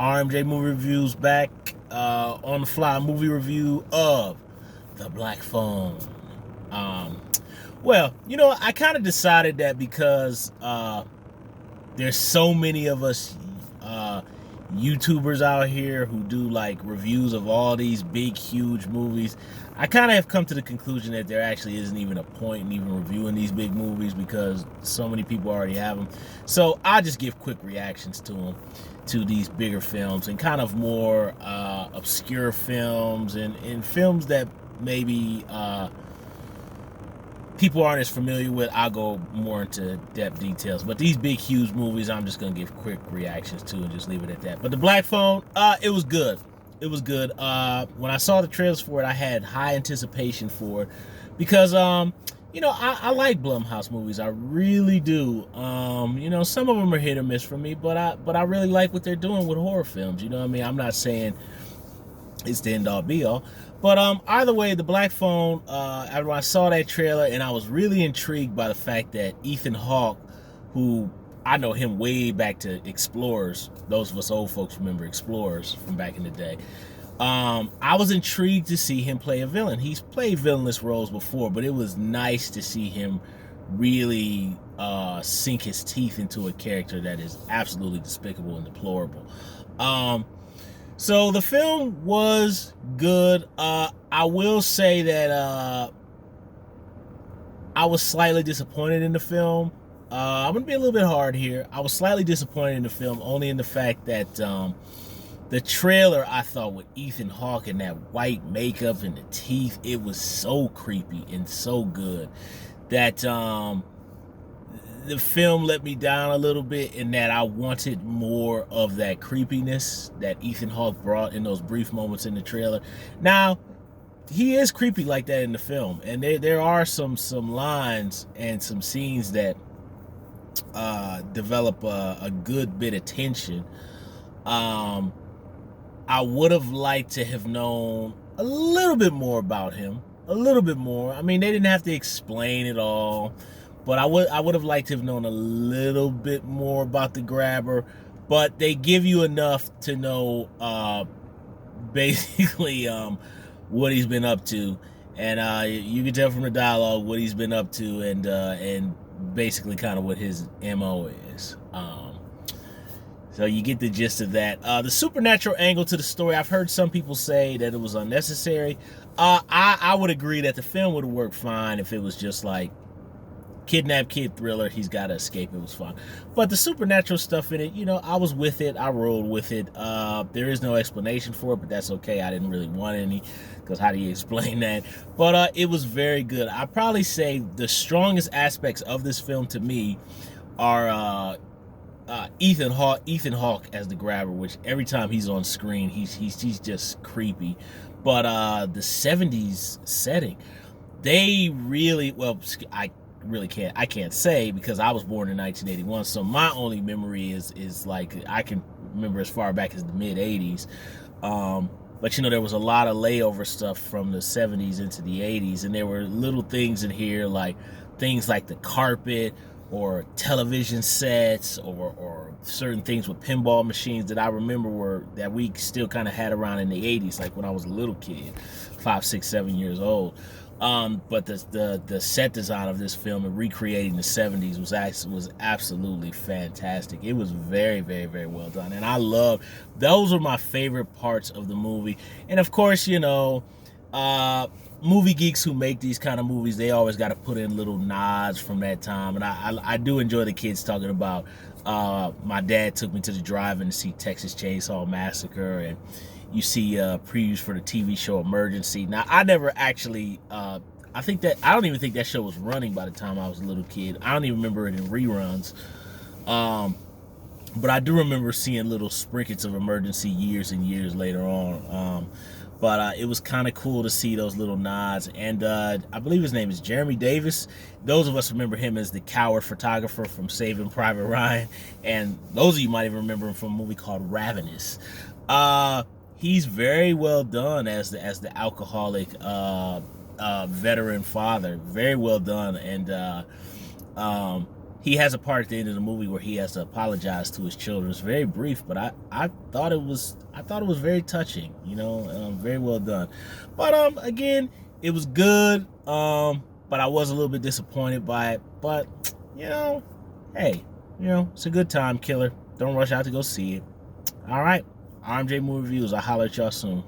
RMJ Movie Reviews back on the fly movie review of The Black Phone. Um, I kind of decided that because there's so many of us YouTubers out here who do like reviews of all these big, huge movies. I kind of have come to the conclusion that there actually isn't even a point in even reviewing these big movies because so many people already have them. So I just give quick reactions to them, to these bigger films, and kind of more obscure films and films that maybe people aren't as familiar with. I'll go more into depth details. But these big, huge movies, I'm just going to give quick reactions to and just leave it at that. But The Black Phone, it was good. It was good. When I saw the trailers for it, I had high anticipation for it because, I like Blumhouse movies. I really do. Some of them are hit or miss for me, but I really like what they're doing with horror films. You know what I mean? I'm not saying it's the end all be all. But either way, The Black Phone, after I saw that trailer, and I was really intrigued by the fact that Ethan Hawke, who I know him way back to Explorers, those of us old folks remember Explorers from back in the day. I was intrigued to see him play a villain. He's played villainous roles before, but it was nice to see him really sink his teeth into a character that is absolutely despicable and deplorable. So the film was good. I will say that I was slightly disappointed in the film. I'm going to be a little bit hard here. I was slightly disappointed in the film only in the fact that the trailer, I thought, with Ethan Hawke and that white makeup and the teeth, it was so creepy and so good that the film let me down a little bit in that I wanted more of that creepiness that Ethan Hawke brought in those brief moments in the trailer. Now, he is creepy like that in the film, and there are some lines and some scenes that develop a good bit of tension. I would have liked to have known a little bit more about him, a little bit more. I mean, they didn't have to explain it all. But I would have liked to have known a little bit more about the grabber. But they give you enough to know basically what he's been up to. And you can tell from the dialogue what he's been up to and basically kind of what his MO is. So you get the gist of that. The supernatural angle to the story, I've heard some people say that it was unnecessary. I would agree that the film would have worked fine if it was just like kidnap kid thriller, he's got to escape, it was fun. But the supernatural stuff in it, I was with it, I rolled with it. There is no explanation for it, but that's okay. I didn't really want any, because how do you explain that? But it was very good. I'd probably say the strongest aspects of this film to me are Ethan Hawke as the grabber, which every time he's on screen, he's just creepy. But the 70s setting, they really, I can't say because I was born in 1981, so my only memory is like I can remember as far back as the mid 80s. But there was a lot of layover stuff from the 70s into the 80s, and there were little things in here like things like the carpet or television sets or certain things with pinball machines that I remember that we still kind of had around in the 80s, like when I was a little kid, 5, 6, 7 years old. But the set design of this film and recreating the 70s was absolutely fantastic. It was very, very, very well done, and I love those were my favorite parts of the movie. And of course, movie geeks who make these kind of movies, they always got to put in little nods from that time. And I do enjoy the kids talking about my dad took me to the drive-in to see Texas Chainsaw Massacre, and you see previews for the TV show Emergency. Now, I never actually, I don't even think that show was running by the time I was a little kid. I don't even remember it in reruns. But I do remember seeing little sprinkles of Emergency years and years later on. But it was kind of cool to see those little nods. And I believe his name is Jeremy Davis. Those of us remember him as the coward photographer from Saving Private Ryan. And those of you might even remember him from a movie called Ravenous. He's very well done as the alcoholic veteran father. Very well done. And he has a part at the end of the movie where he has to apologize to his children. It's very brief, but I thought it was very touching. You know, very well done. But again, it was good. But I was a little bit disappointed by it. But you know, hey, you know, it's a good time killer. Don't rush out to go see it. All right, RMJ Movie Reviews. I'll holler at y'all soon.